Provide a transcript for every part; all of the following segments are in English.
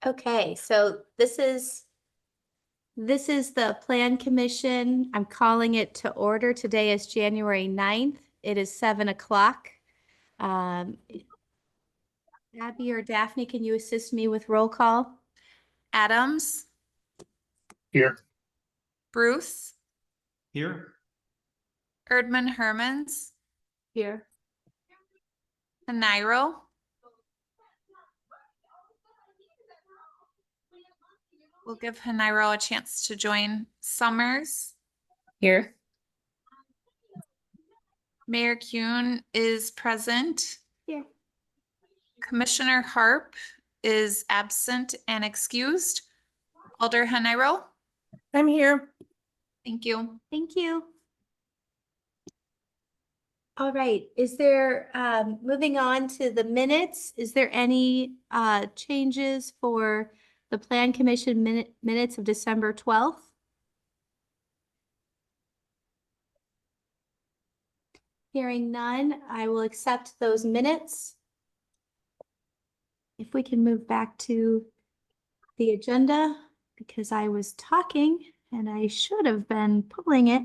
Okay, so this is the Plan Commission. I'm calling it to order. Today is January 9th. It is 7 o'clock. Abby or Daphne, can you assist me with roll call? Adams, Here. Bruce, Here. Erdman Hermans, Here. Nairo, we'll give Nairo a chance to join. Summers. Here. Mayor Kuhn is present. Here. Commissioner Harp is absent and excused. Alder Nairo. I'm here. Thank you. Thank you. All right, is there, moving on to the minutes, is there any changes for the Plan Commission minutes of December 12th? Hearing none, I will accept those minutes. If we can move back to the agenda, because I was talking and I should have been pulling it.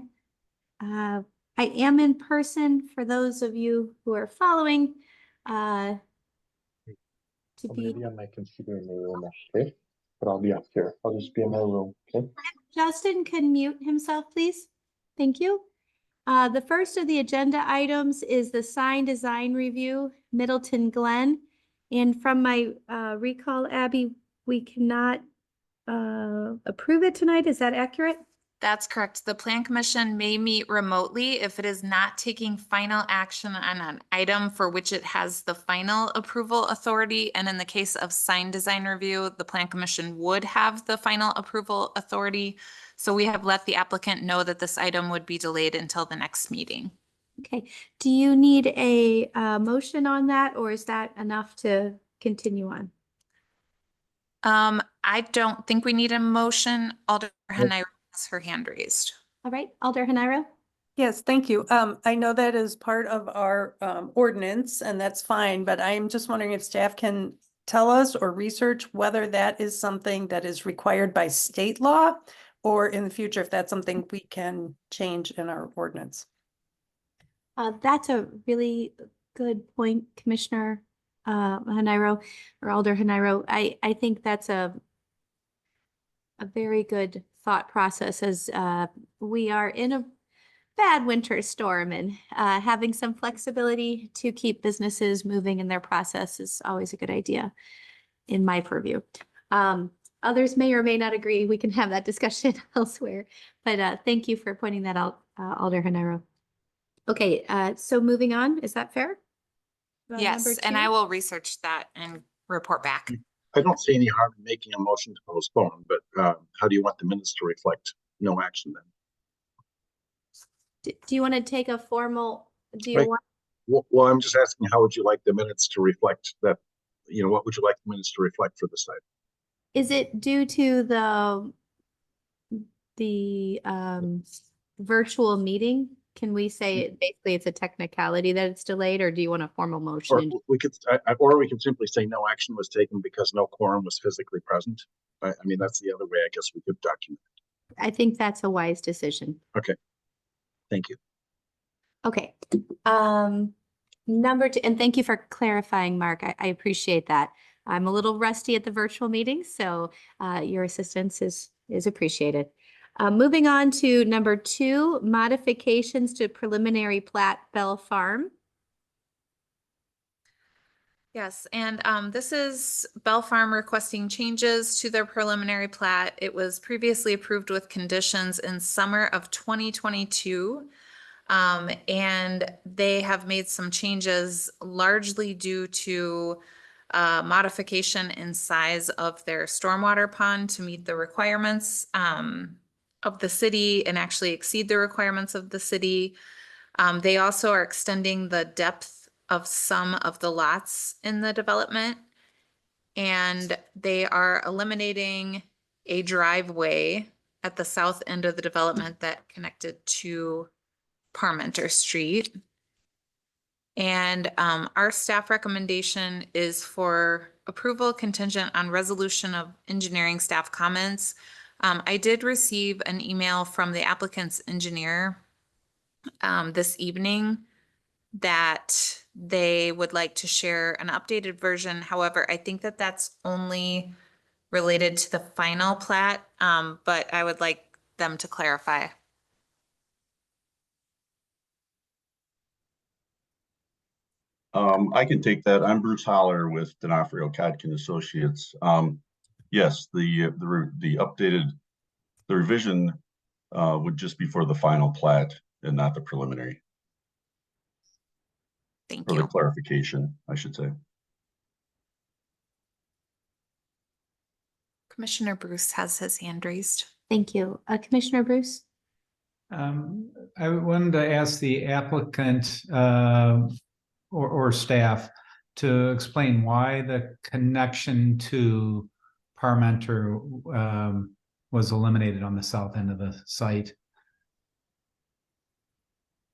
I am in person for those of you who are following. I'm gonna be on my computer in the room, okay? But I'll be up here. I'll just be in my room, okay? Justin can mute himself, please. Thank you. The first of the agenda items is the sign design review, Middleton Glen. And from my recall, Abby, we cannot approve it tonight. Is that accurate? That's correct. The Plan Commission may meet remotely if it is not taking final action on an item for which it has the final approval authority. And in the case of sign design review, the Plan Commission would have the final approval authority. So we have let the applicant know that this item would be delayed until the next meeting. Okay. Do you need a motion on that, or is that enough to continue on? I don't think we need a motion. Alder Nairo has her hand raised. All right, Alder Nairo. Yes, thank you. I know that is part of our ordinance and that's fine, but I'm just wondering if staff can tell us or research whether that is something that is required by state law or in the future, if that's something we can change in our ordinance. That's a really good point, Commissioner Nairo or Alder Nairo. I think that's a very good thought process as we are in a bad winter storm, and having some flexibility to keep businesses moving in their process is always a good idea in my purview. Others may or may not agree. We can have that discussion elsewhere, but thank you for pointing that out, Alder Nairo. Okay, so moving on, is that fair? Yes, and I will research that and report back. I don't see any harm in making a motion to postpone, but how do you want the minutes to reflect no action then? Do you want to take a formal, do you Right. want? Well, I'm just asking, how would you like the minutes to reflect that, what would you like the minutes to reflect for this item? Is it due to the virtual meeting? Can we say basically it's a technicality that it's delayed, or do you want a formal motion? Or we could simply say no action was taken because no quorum was physically present. I mean, that's the other way I guess we could document it. I think that's a wise decision. Okay. Thank you. Okay. Number two, and thank you for clarifying, Mark. I appreciate that. I'm a little rusty at the virtual meeting, so your assistance is appreciated. Moving on to number 2, modifications to preliminary plat Bell Farm. Yes, and this is Bell Farm requesting changes to their preliminary plat. It was previously approved with conditions in summer of 2022. And they have made some changes largely due to modification in size of their stormwater pond to meet the requirements of the city and actually exceed the requirements of the city. They also are extending the depth of some of the lots in the development, and they are eliminating a driveway at the south end of the development that connected to Parmenter Street. And our staff recommendation is for approval contingent on resolution of engineering staff comments. I did receive an email from the applicant's engineer this evening that they would like to share an updated version. However, I think that that's only related to the final plat, but I would like them to clarify. I can take that. I'm Bruce Holler with D'Onofrio Codkin Associates. Yes, the updated, the revision would just be for the final plat and not the preliminary, Thank or the you. clarification, I should say. Commissioner Bruce has his hand raised. Thank you. Commissioner Bruce? I wanted to ask the applicant or staff to explain why the connection to Parmenter was eliminated on the south end of the site.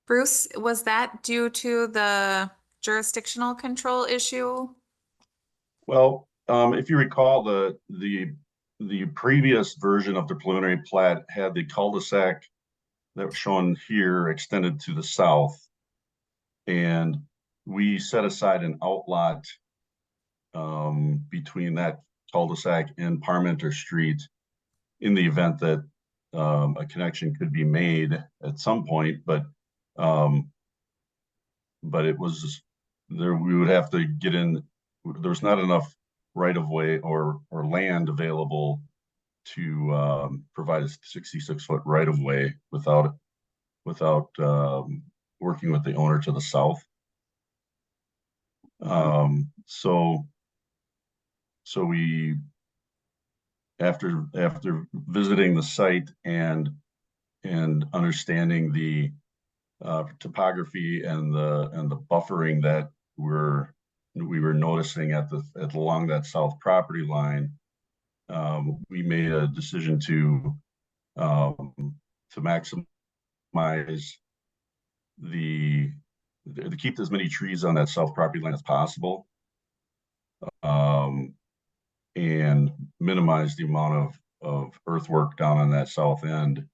Bruce, was that due to the jurisdictional control issue? Well, if you recall, the previous version of the preliminary plat had the cul-de-sac that was shown here extended to the south. And we set aside an outlot between that cul-de-sac and Parmenter Street in the event that a connection could be made at some point, but it was there, we would have to get in, there's not enough right of way or land available to provide a 66-foot right of way without working with the owner to the south. So we, after visiting the site and understanding the topography and the buffering that we were noticing along that south property line, we made a decision to maximize to keep as many trees on that south property line as possible, and minimize the amount of earthwork down on that south end.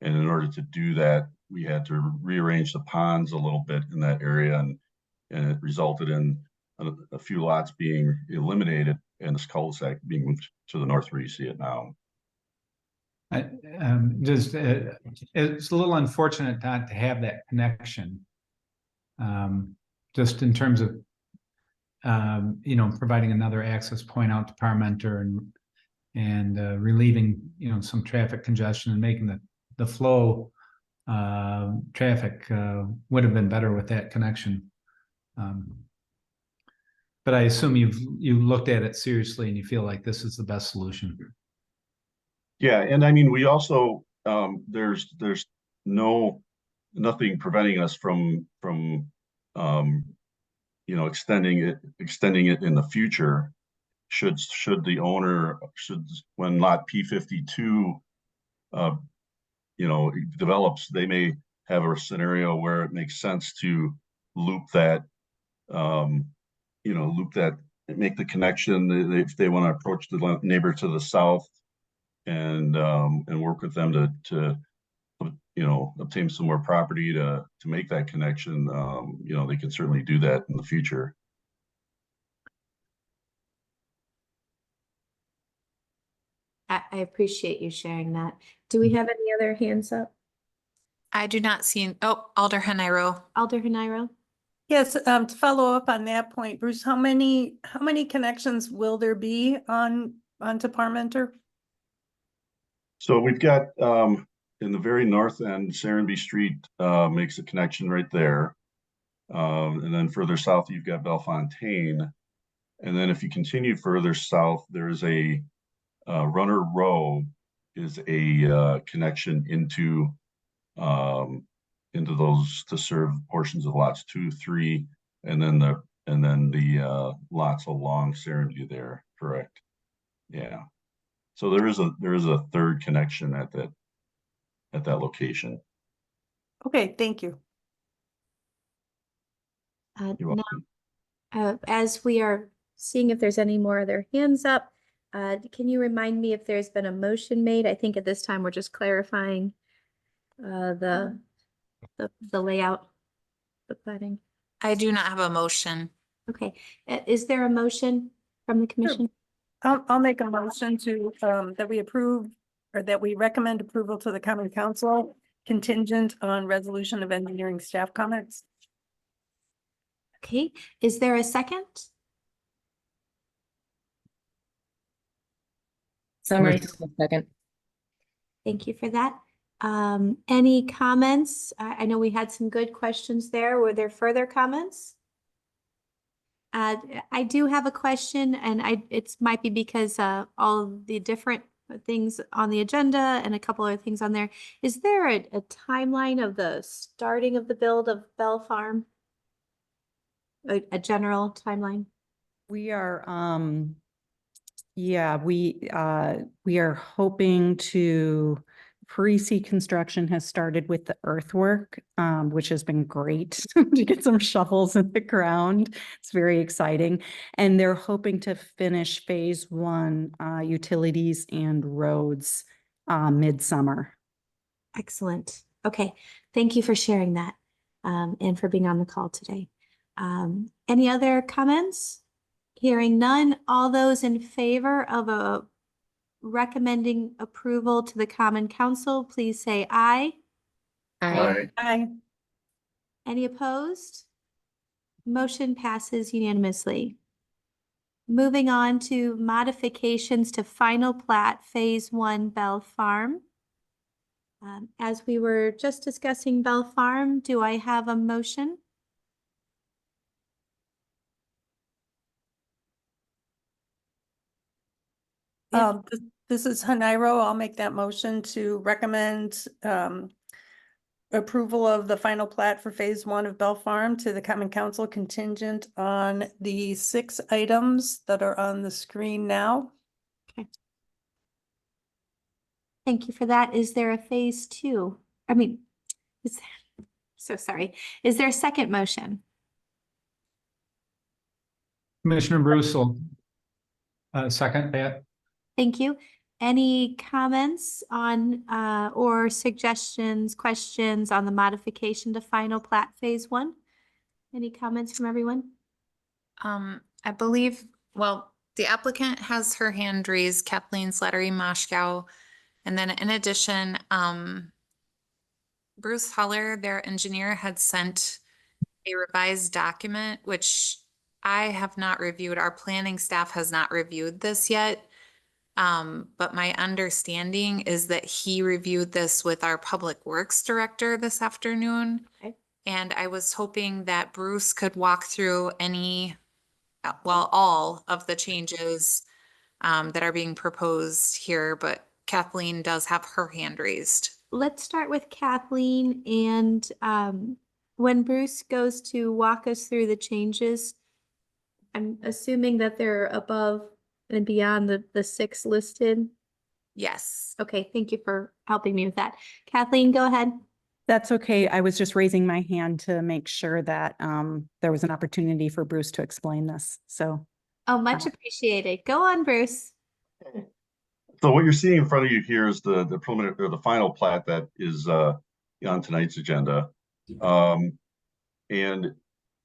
And in order to do that, we had to rearrange the ponds a little bit in that area, and it resulted in a few lots being eliminated and this cul-de-sac being moved to the north where you see it now. It's a little unfortunate not to have that connection. Just in terms of providing another access point out to Parmenter and relieving some traffic congestion and making the flow traffic would have been better with that connection. But I assume you looked at it seriously and you feel like this is the best solution. Yeah, and I mean, we also there's nothing preventing us from extending it in the future. Should the owner, when lot P52 develops, they may have a scenario where it makes sense to loop that, make the connection if they want to approach the neighbor to the south and work with them to obtain some more property to make that connection. They can certainly do that in the future. I appreciate you sharing that. Do we have any other hands up? I do not see, Alder Heniro. Alder Haniro? Yes, to follow up on that point, Bruce, how many connections will there be onto Parmenter? So we've got in the very north end, Serenby Street makes a connection right there. And then further south, you've got Bellefontaine. And then if you continue further south, there's a Runner Row is a connection into those to serve portions of lots 2, 3, and then the lots along Serenby there. Correct. Yeah. So there is a third connection at that location. Okay, thank you. You're welcome. As we are seeing if there's any more other hands up. Can you remind me if there's been a motion made? I think at this time we're just clarifying the layout, the planning. I do not have a motion. Okay, is there a motion from the commission? I'll make a motion to, that we approve or that we recommend approval to the common council contingent on resolution of engineering staff comments. Okay, is there a second? Summary Commissioner- second. Thank you for that. Any comments? I know we had some good questions there. Were there further comments? I do have a question, and it might be because all of the different things on the agenda and a couple other things on there. Is there a timeline of the starting of the build of Bell Farm? A general timeline? We are, yeah, we are hoping to pre-seed construction has started with the earthwork, which has been great to get some shovels in the ground. It's very exciting. And they're hoping to finish phase one, utilities and roads, midsummer. Excellent. Okay, thank you for sharing that and for being on the call today. Any other comments? Hearing none, all those in favor of recommending approval to the Common Council, please say aye. Aye. Aye. Any opposed? Motion passes unanimously. Moving on to modifications to final plat Phase 1 Bell Farm. As we were just discussing Bell Farm, do I have a motion? This is Hanairo. I'll make that motion to recommend approval of the final plat for phase one of Bell Farm to the common council contingent on the 6 items that are on the screen now. Thank you for that. Is there a Phase 2? So sorry. Is there a second motion? Commissioner Bruce will second that. Thank you. Any comments on or suggestions, questions on the modification to final plat Phase 1? Any comments from everyone? I believe, well, the applicant has her hand raised, Kathleen Slattery Moshkow. And then in addition, Bruce Holler, their engineer, had sent a revised document, which I have not reviewed. Our planning staff has not reviewed this yet. But my understanding is that he reviewed this with our Public Works Director this afternoon. Okay. And I was hoping that Bruce could walk through all of the changes that are being proposed here, but Kathleen does have her hand raised. Let's start with Kathleen, and when Bruce goes to walk us through the changes, I'm assuming that they're above and beyond the 6 listed. Yes. Okay, thank you for helping me with that. Kathleen, go ahead. That's okay. I was just raising my hand to make sure that there was an opportunity for Bruce to explain this. So Oh, much appreciated. Go on, Bruce. So what you're seeing in front of you here is the preliminary or the final plat that is on tonight's agenda. And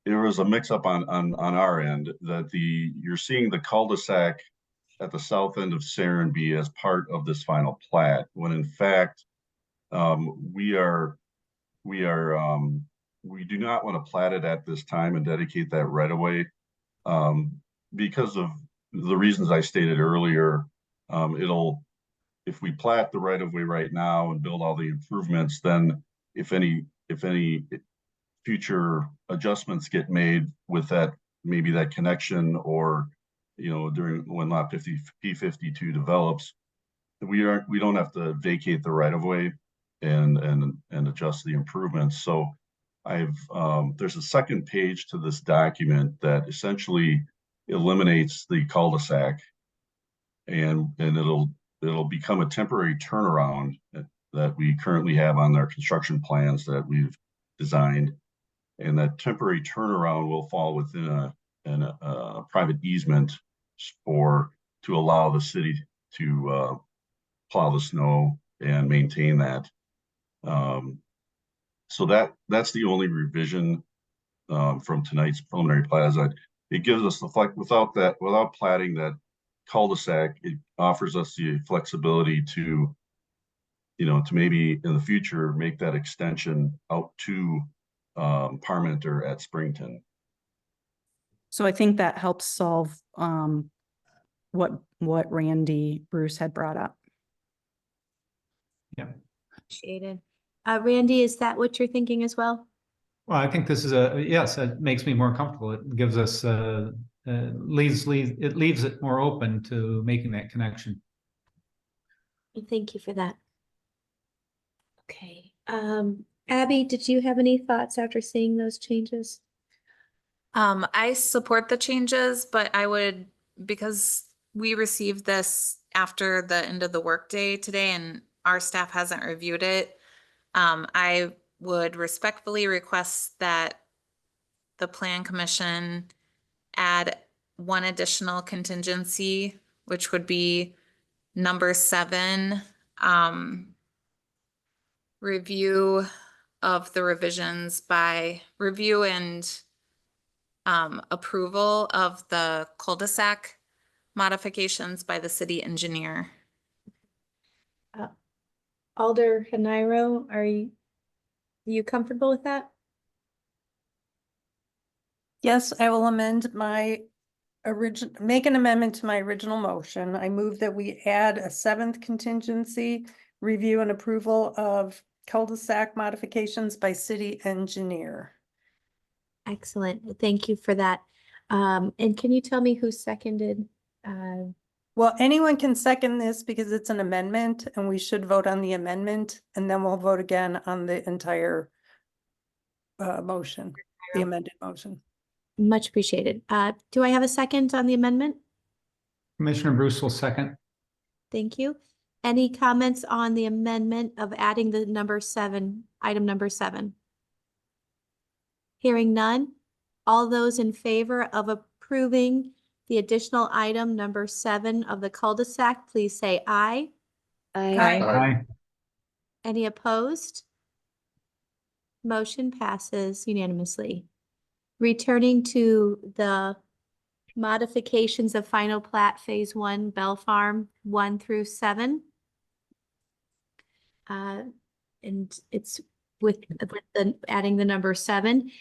there was a mix up on our end that you're seeing the cul-de-sac at the south end of Serenbe as part of this final plat, when in fact we do not want to plat it at this time and dedicate that right away because of the reasons I stated earlier. If we plat the right of way right now and build all the improvements, then if any future adjustments get made with that, maybe that connection, or when lot 50P52 develops, we don't have to vacate the right of way and adjust the improvements. So there's a second page to this document that essentially eliminates the cul-de-sac, and it'll become a temporary turnaround that we currently have on our construction plans that we've designed. And that temporary turnaround will fall within a private easement to allow the city to plow the snow and maintain that. So that's the only revision from tonight's preliminary plat. It gives us without platting that cul-de-sac, it offers us the flexibility to, to maybe in the future make that extension out to Parmenter at Springton. So I think that helps solve what Randy Bruce had brought up. Yeah. Appreciated. Randy, is that what you're thinking as well? Well, I think this is yes, it makes me more comfortable. It gives us, it leaves it more open to making that connection. Thank you for that. Okay. Abby, did you have any thoughts after seeing those changes? I support the changes, but because we received this after the end of the workday today and our staff hasn't reviewed it, I would respectfully request that the Plan Commission add one additional contingency, which would be number 7, review of the revisions by review and approval of the cul-de-sac modifications by the city engineer. Alder Haniro, are you comfortable with that? Yes, I will amend my make an amendment to my original motion. I move that we add a 7th contingency, review and approval of cul-de-sac modifications by city engineer. Excellent. Thank you for that. And can you tell me who seconded? Well, anyone can second this because it's an amendment and we should vote on the amendment and then we'll vote again on the entire motion, the amended motion. Much appreciated. Do I have a second on the amendment? Commissioner Bruce will second. Thank you. Any comments on the amendment of adding the number 7, item number 7? Hearing none. All those in favor of approving the additional item number 7 of the cul-de-sac, please say aye. Aye. Aye. Any opposed? Motion passes unanimously. Returning to the modifications of final plat phase 1, Bell Farm 1 through 7. And it's with the adding the number 7.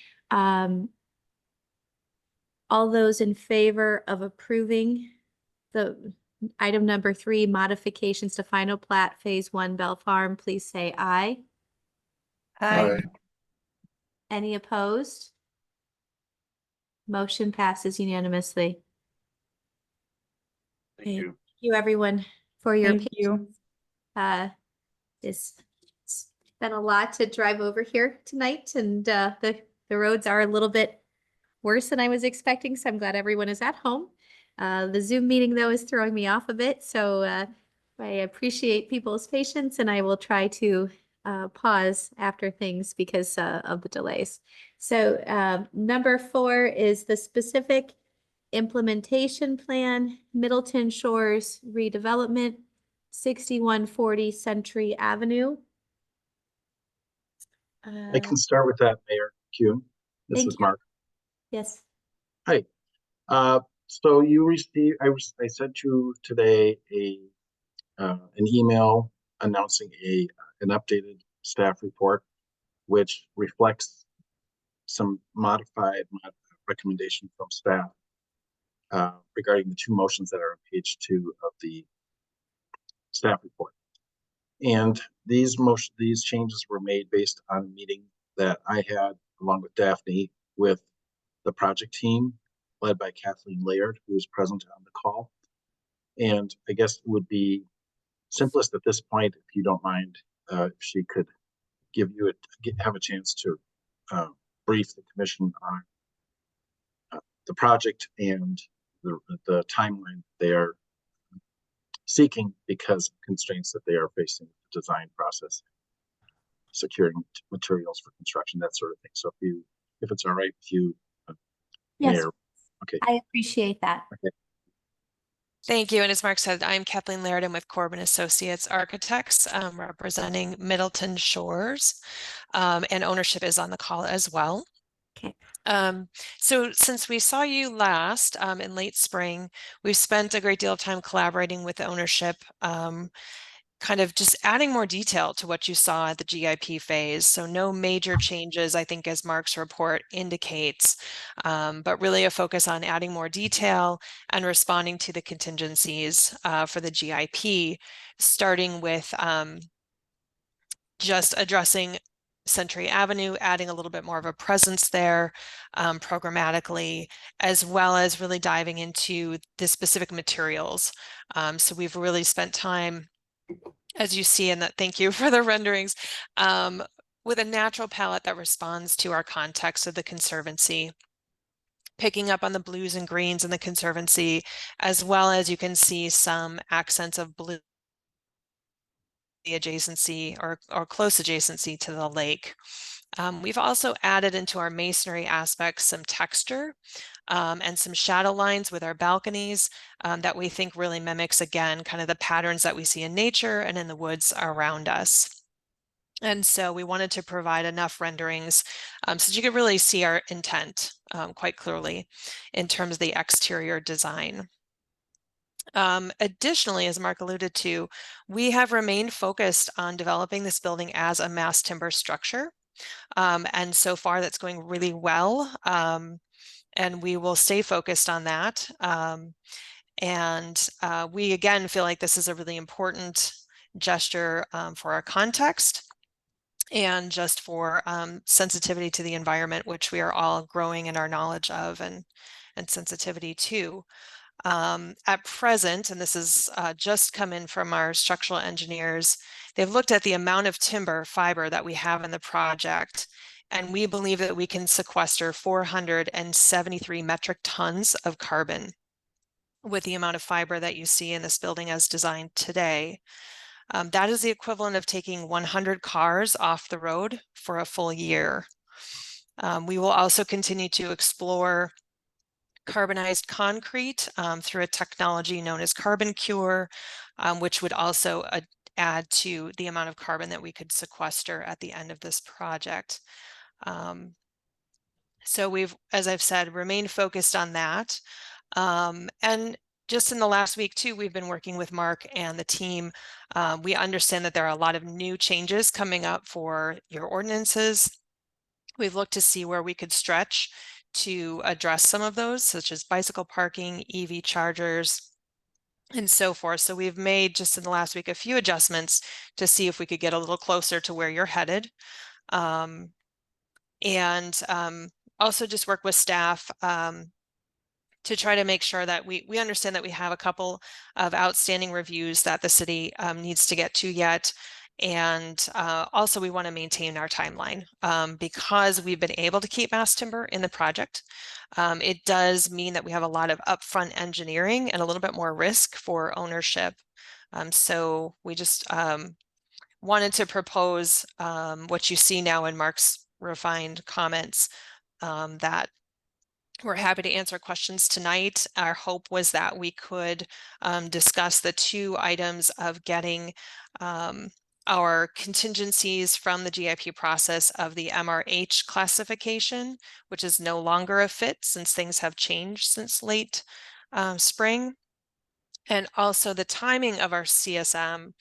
All those in favor of approving the item number 3, modifications to final plat phase 1, Bell Farm, please say aye. Aye. Any opposed? Motion passes unanimously. Thank Okay. you. Thank you, everyone, for your Thank you. It's been a lot to drive over here tonight, and the roads are a little bit worse than I was expecting, so I'm glad everyone is at home. The Zoom meeting, though, is throwing me off a bit, so I appreciate people's patience, and I will try to pause after things because of the delays. So number 4 is the specific implementation plan, Middleton Shores redevelopment, 6140 Century Avenue. I can start with that, Mayor Kuhn. This Thank is you. Mark. Yes. Hi. So you received, I sent you today an email announcing an updated staff report, which reflects some modified recommendation from staff regarding the 2 motions that are on page 2 of the staff report. And these changes were made based on a meeting that I had along with Daphne with the project team led by Kathleen Laird, who is present on the call. And I guess it would be simplest at this point, if you don't mind, if she could have a chance to brief the commission on the project and the timeline they are seeking because of constraints that they are facing with the design process, securing materials for construction, that sort of thing. So if it's all right with you, Yes. Mayor, I appreciate that. Thank you. And as Mark said, I'm Kathleen Laridan with Corbin Associates Architects, representing Middleton Shores, and ownership is on the call as well. Okay. So since we saw you last in late spring, we've spent a great deal of time collaborating with the ownership, kind of just adding more detail to what you saw at the GIP phase. So no major changes, I think, as Mark's report indicates, but really a focus on adding more detail and responding to the contingencies for the GIP, starting with just addressing Century Avenue, adding a little bit more of a presence there programmatically, as well as really diving into the specific materials. So we've really spent time, as you see, and that thank you for the renderings, with a natural palette that responds to our context of the Conservancy, picking up on the blues and greens in the Conservancy, as well as you can see some accents of blue, the adjacency or close adjacency to the lake. We've also added into our masonry aspects some texture and some shadow lines with our balconies that we think really mimics, again, kind of the patterns that we see in nature and in the woods around us. And so we wanted to provide enough renderings so that you could really see our intent quite clearly in terms of the exterior design. Additionally, as Mark alluded to, we have remained focused on developing this building as a mass timber structure. And so far that's going really well. And we will stay focused on that. We again feel like this is a really important gesture for our context and just for sensitivity to the environment, which we are all growing in our knowledge of and sensitivity to. At present, and this is just come in from our structural engineers, they've looked at the amount of timber fiber that we have in the project, and we believe that we can sequester 473 metric tons of carbon with the amount of fiber that you see in this building as designed today. That is the equivalent of taking 100 cars off the road for a full year. We will also continue to explore carbonized concrete through a technology known as Carbon Cure, which would also add to the amount of carbon that we could sequester at the end of this project. So we've, as I've said, remained focused on that. And just in the last week too, we've been working with Mark and the team. We understand that there are a lot of new changes coming up for your ordinances. We've looked to see where we could stretch to address some of those, such as bicycle parking, EV chargers, and so forth. So we've made just in the last week a few adjustments to see if we could get a little closer to where you're headed. Also just work with staff to try to make sure that we understand that we have a couple of outstanding reviews that the city needs to get to yet. And also we want to maintain our timeline because we've been able to keep mass timber in the project. It does mean that we have a lot of upfront engineering and a little bit more risk for ownership. So we just wanted to propose what you see now in Mark's refined comments, that we're happy to answer questions tonight. Our hope was that we could discuss the two items of getting our contingencies from the GIP process of the MRH classification, which is no longer a fit since things have changed since late spring. And also the timing of our CSM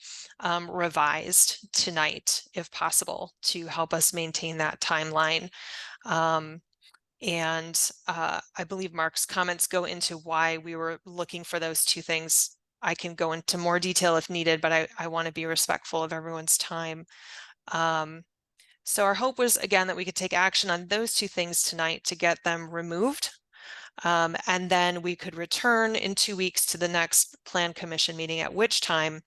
revised tonight, if possible, to help us maintain that timeline. I believe Mark's comments go into why we were looking for those two things. I can go into more detail if needed, but I want to be respectful of everyone's time. So our hope was, again, that we could take action on those two things tonight to get them removed. And then we could return in 2 weeks to the next Plan Commission meeting, at which time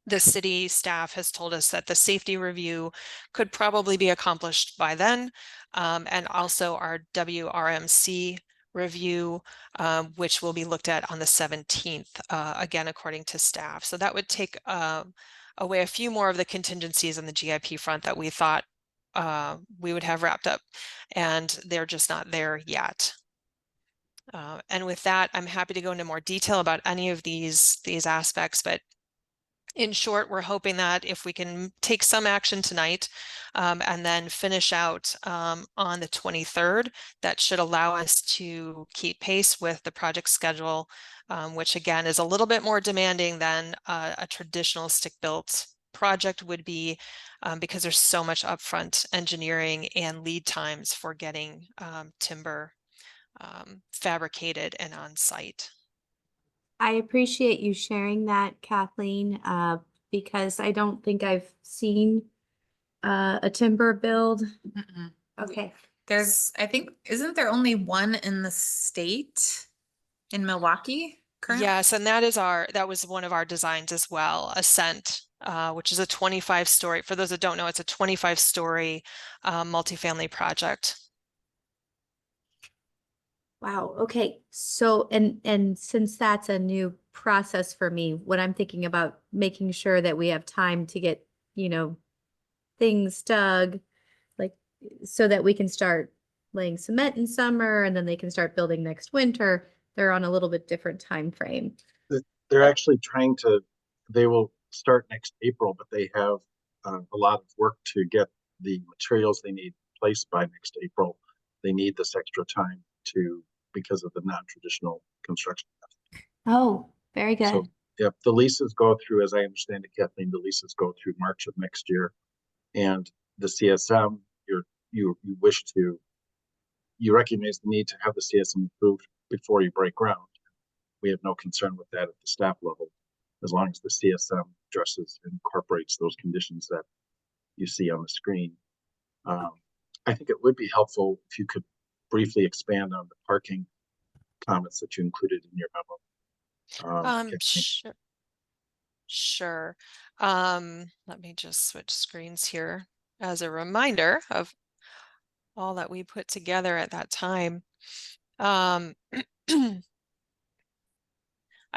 the city staff has told us that the safety review could probably be accomplished by then. And also our WRMC review, which will be looked at on the 17th, again, according to staff. So that would take away a few more of the contingencies on the GIP front that we thought we would have wrapped up, and they're just not there yet. And with that, I'm happy to go into more detail about any of these aspects, but in short, we're hoping that if we can take some action tonight and then finish out on the 23rd, that should allow us to keep pace with the project schedule, which again is a little bit more demanding than a traditional stick-built project would be, because there's so much upfront engineering and lead times for getting timber fabricated and on site. I appreciate you sharing that, Kathleen, because I don't think I've seen a timber build. Mm-mm. Okay. There's, I think, isn't there only one in the state in Milwaukee currently? Yes, and that was one of our designs as well, Ascent, which is a 25-story. For those that don't know, it's a 25-story multifamily project. Wow. Okay. So, and since that's a new process for me, when I'm thinking about making sure that we have time to get, things dug, like, so that we can start laying cement in summer and then they can start building next winter, they're on a little bit different time frame. They're actually trying to, they will start next April, but they have a lot of work to get the materials they need placed by next April. They need this extra time because of the non-traditional construction. Oh, very good. So, yep, the leases go through, as I understand it, Kathleen, the leases go through March of next year. And the CSM, you recognize the need to have the CSM approved before you break ground. We have no concern with that at the staff level, as long as the CSM addresses and incorporates those conditions that you see on the screen. I think it would be helpful if you could briefly expand on the parking comments that you included in your memo. Sure. Sure. Let me just switch screens here as a reminder of all that we put together at that time. I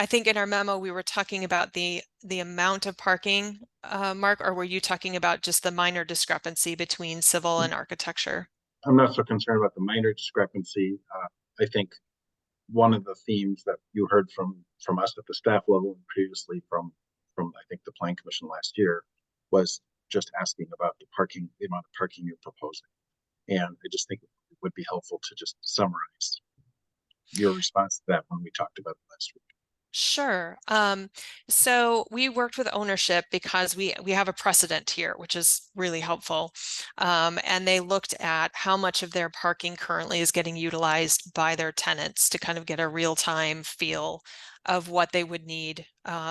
think in our memo, we were talking about the amount of parking, Mark, or were you talking about just the minor discrepancy between civil and architecture? I'm not so concerned about the minor discrepancy. I think one of the themes that you heard from us at the staff level and previously from I think the Plan Commission last year was just asking about the amount of parking you're proposing. And I just think it would be helpful to just summarize your response to that when we talked about it last week. Sure. So we worked with ownership because we have a precedent here, which is really helpful. And they looked at how much of their parking currently is getting utilized by their tenants to kind of get a real-time feel of what they would need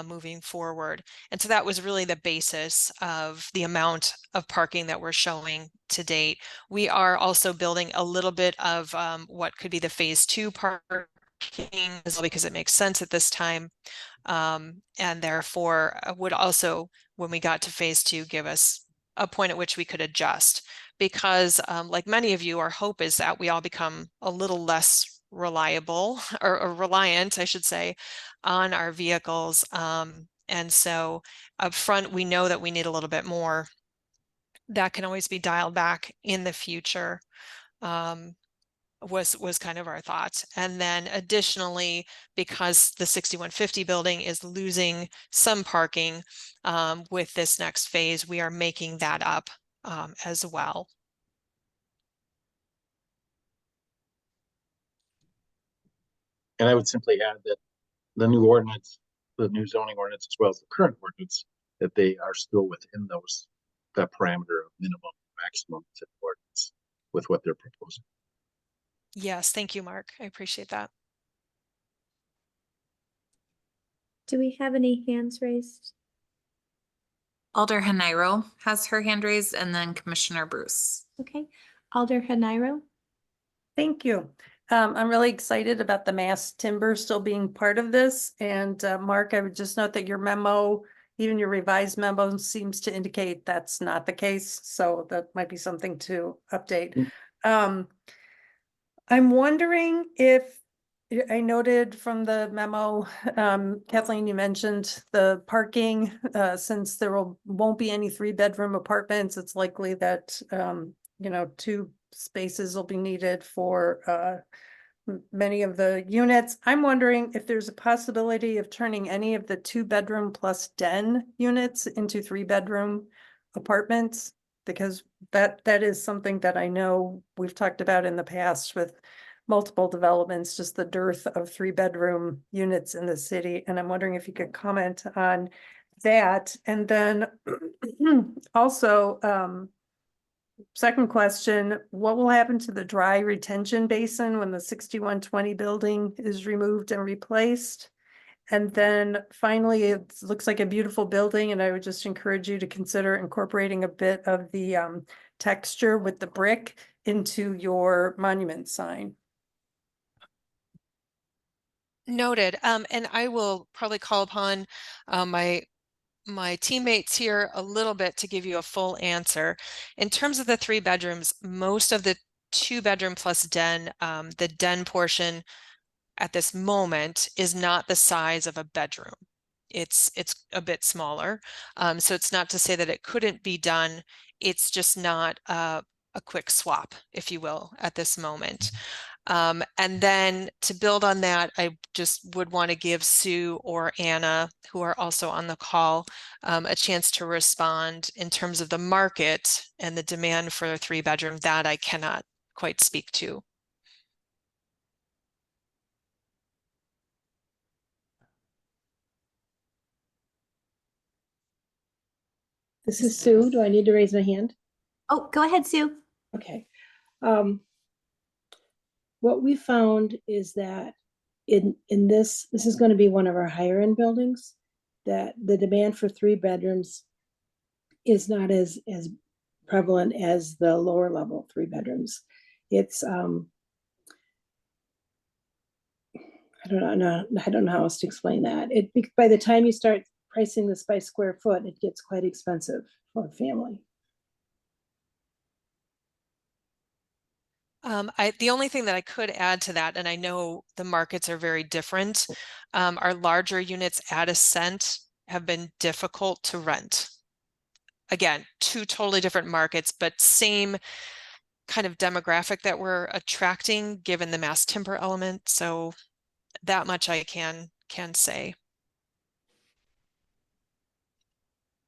moving forward. And so that was really the basis of the amount of parking that we're showing to date. We are also building a little bit of what could be the phase 2 parking as well, because it makes sense at this time, and therefore would also, when we got to phase 2, give us a point at which we could adjust, because like many of you, our hope is that we all become a little less reliable or reliant, I should say, on our vehicles, and so up front we know that we need a little bit more. That can always be dialed back in the future. Was kind of our thoughts. And then additionally, because the 6150 building is losing some parking with this next phase, we are making that up as well. And I would simply add that the new ordinance, the new zoning ordinance, as well as the current ordinance, that they are still within that parameter of minimum, maximum within the ordinance with what they're proposing. Yes, thank you, Mark. I appreciate that. Do we have any hands raised? Alder Haniro has her hand raised, and then Commissioner Bruce. Okay. Alder Haniro. Thank you. I'm really excited about the mass timber still being part of this. And Mark, I would just note that your memo, even your revised memo, seems to indicate that's not the case. So that might be something to update. I'm wondering if, I noted from the memo, Kathleen, you mentioned the parking, since there won't be any 3-bedroom apartments, it's likely that, 2 spaces will be needed for many of the units. I'm wondering if there's a possibility of turning any of the 2-bedroom plus den units into 3-bedroom apartments? Because that is something that I know we've talked about in the past with multiple developments, just the dearth of 3-bedroom units in the city. And I'm wondering if you could comment on that. And then also, second question, what will happen to the dry retention basin when the 6120 building is removed and replaced? And then finally, it looks like a beautiful building, and I would just encourage you to consider incorporating a bit of the texture with the brick into your monument sign. Noted. And I will probably call upon my teammates here a little bit to give you a full answer. In terms of the 3 bedrooms, most of the 2-bedroom plus den, the den portion at this moment is not the size of a bedroom. It's a bit smaller. So it's not to say that it couldn't be done. It's just not a quick swap, if you will, at this moment. And then to build on that, I just would want to give Sue or Anna, who are also on the call, a chance to respond in terms of the market and the demand for a 3-bedroom. That I cannot quite speak to. This is Sue. Do I need to raise my hand? Oh, go ahead, Sue. Okay. What we found is that in this is going to be one of our higher end buildings, that the demand for 3 bedrooms is not as prevalent as the lower level 3 bedrooms. It's I don't know how else to explain that. By the time you start pricing this by square foot, it gets quite expensive for a family. The only thing that I could add to that, and I know the markets are very different, our larger units at Ascent have been difficult to rent. Again, 2 totally different markets, but same kind of demographic that we're attracting given the mass timber element. So that much I can say.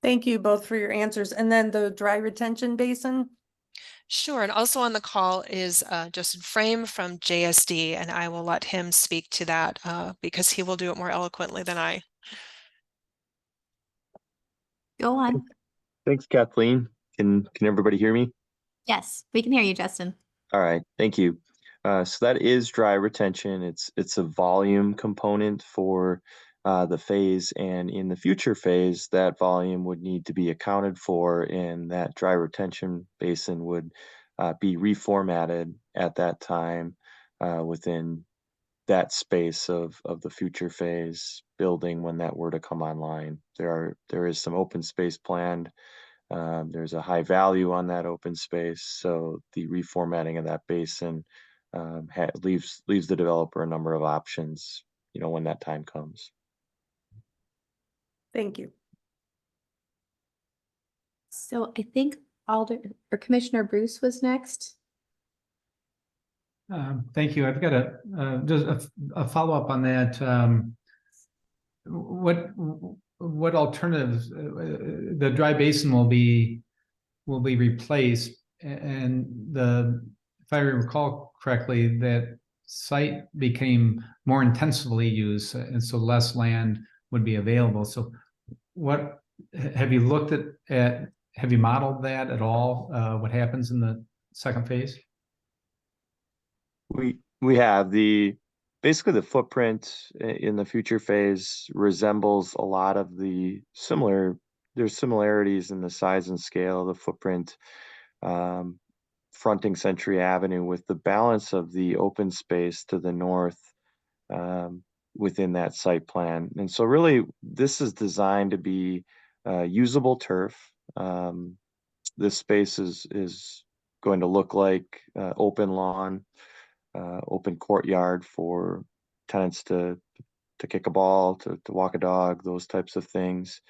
Thank you both for your answers. And then the dry retention basin? Sure. And also on the call is Justin Frame from JSD, and I will let him speak to that because he will do it more eloquently than I. Go on. Thanks, Kathleen. Can everybody hear me? Yes, we can hear you, Justin. All right, thank you. So that is dry retention. It's a volume component for the phase, and in the future phase, that volume would need to be accounted for, and that dry retention basin would be reformatted at that time within that space of the future phase building when that were to come online. There is some open space planned. There's a high value on that open space, so the reformatting of that basin leaves the developer a number of options, when that time comes. Thank you. So I think Commissioner Bruce was next. Thank you. I've got just a follow-up on that. What alternatives, the dry basin will be replaced, and if I recall correctly, that site became more intensively used, and so less land would be available. So what have you looked at have you modeled that at all? What happens in the second phase? We have basically the footprint in the future phase resembles a lot of there's similarities in the size and scale of the footprint, fronting Century Avenue, with the balance of the open space to the north within that site plan. And so really this is designed to be usable turf. This space is going to look like open lawn, open courtyard for tenants to kick a ball, to walk a dog, those types of things.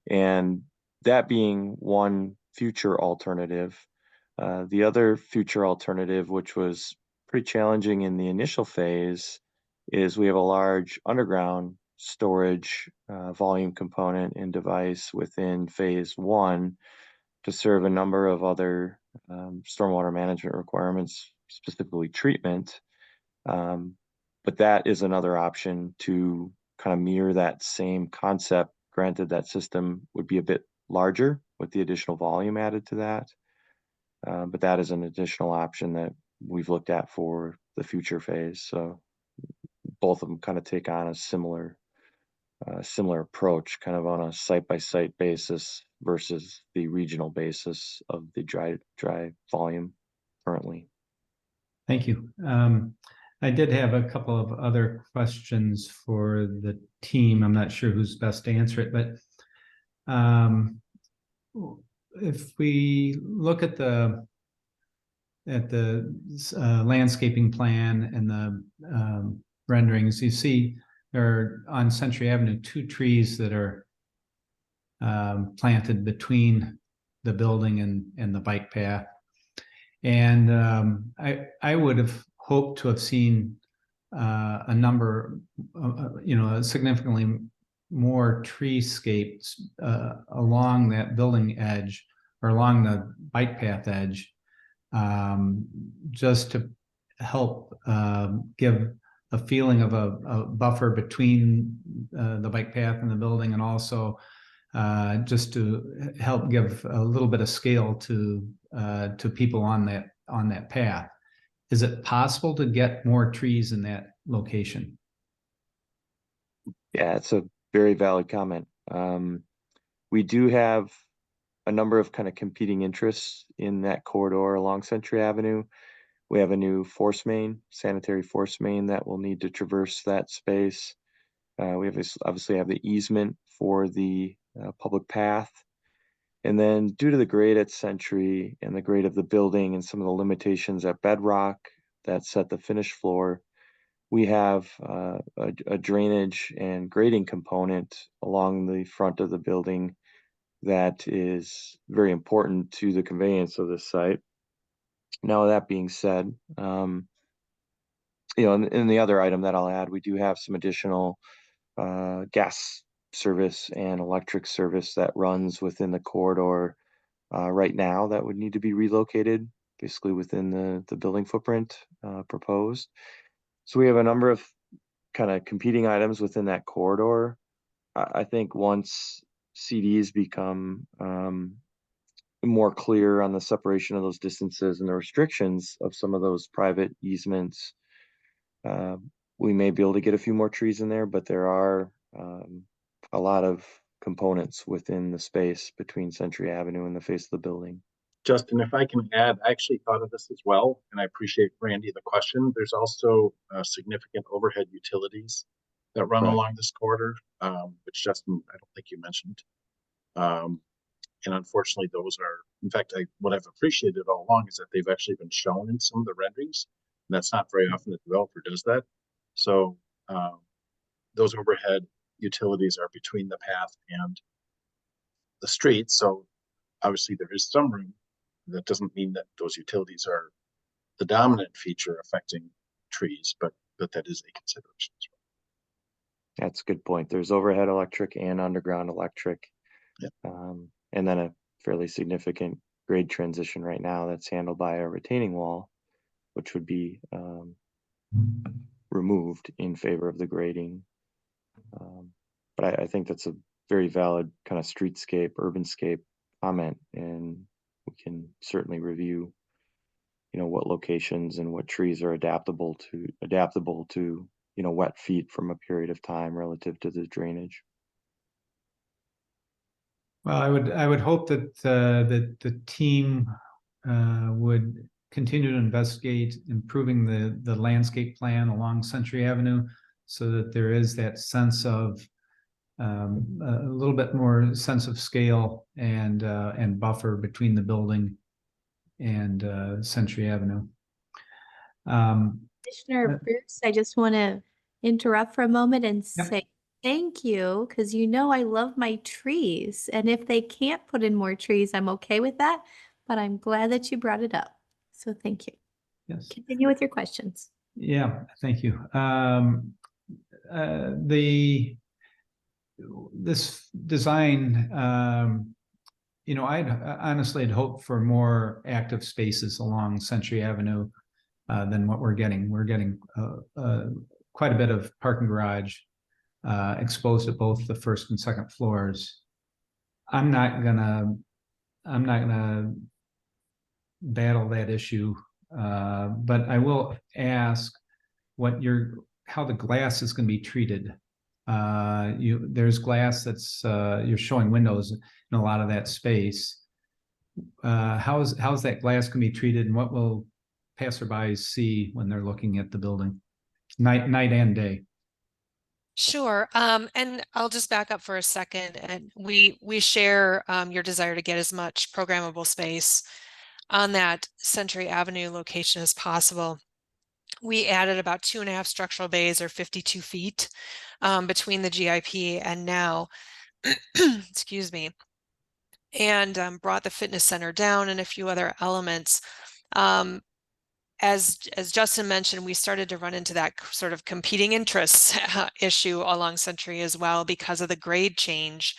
And that being one future alternative. The other future alternative, which was pretty challenging in the initial phase is we have a large underground storage volume component and device within phase 1 to serve a number of other stormwater management requirements, specifically treatment. But that is another option to kind of mirror that same concept. Granted, that system would be a bit larger with the additional volume added to that. But that is an additional option that we've looked at for the future phase. So both of them kind of take on a similar approach, kind of on a site-by-site basis versus the regional basis of the dry volume currently. Thank you. I did have a couple of other questions for the team. I'm not sure who's best to answer it, but if we look at the landscaping plan and the renderings, you see there are on Century Avenue 2 trees that are planted between the building and the bike path. And I would have hoped to have seen a number, significantly more treescapes along that building edge or along the bike path edge, just to help give a feeling of a buffer between the bike path and the building, and also just to help give a little bit of scale to people on that path. Is it possible to get more trees in that location? Yeah, it's a very valid comment. We do have a number of kind of competing interests in that corridor along Century Avenue. We have a new force main, sanitary force main that will need to traverse that space. We obviously have the easement for the public path. And then due to the grade at Century and the grade of the building and some of the limitations at bedrock that set the finished floor, we have a drainage and grading component along the front of the building that is very important to the conveyance of this site. Now, that being said, and the other item that I'll add, we do have some additional gas service and electric service that runs within the corridor right now that would need to be relocated, basically within the building footprint proposed. So we have a number of kind of competing items within that corridor. I think once CDs become more clear on the separation of those distances and the restrictions of some of those private easements, we may be able to get a few more trees in there, but there are a lot of components within the space between Century Avenue and the face of the building. Justin, if I can add, I actually thought of this as well, and I appreciate, Randy, the question. There's also significant overhead utilities that run Right. along this corridor, which Justin, I don't think you mentioned. And unfortunately, those are, in fact, what I've appreciated all along is that they've actually been shown in some of the renderings. And that's not very often the developer does that. So those overhead utilities are between the path and the street. So obviously there is some room. That doesn't mean that those utilities are the dominant feature affecting trees, but that is a consideration as well. That's a good point. There's overhead electric and underground electric. Yep. And then a fairly significant grade transition right now that's handled by a retaining wall, which would be removed in favor of the grading. But I think that's a very valid kind of streetscape, urbanscape comment, and we can certainly review, what locations and what trees are adaptable to, wet feet from a period of time relative to the drainage. Well, I would hope that the team would continue to investigate improving the landscape plan along Century Avenue, so that there is that sense of a little bit more sense of scale and buffer between the building and Century Avenue. Commissioner Bruce, I just want to interrupt for a moment and Yep. say thank you, because I love my trees. And if they can't put in more trees, I'm okay with that. But I'm glad that you brought it up. So thank you. Yes. Continue with your questions. Yeah, thank you. This design, I'd honestly had hoped for more active spaces along Century Avenue than what we're getting. We're getting quite a bit of parking garage exposed at both the first and second floors. I'm not gonna battle that issue, but I will ask how the glass is going to be treated. There's glass that's you're showing windows in a lot of that space. How's that glass going to be treated, and what will passerbys see when they're looking at the building, night and day? Sure. And I'll just back up for a second. And we share your desire to get as much programmable space on that Century Avenue location as possible. We added about 2.5 structural bays, or 52 feet, between the GIP and now, excuse me, and brought the fitness center down and a few other elements. As Justin mentioned, we started to run into that sort of competing interests issue along Century as well because of the grade change.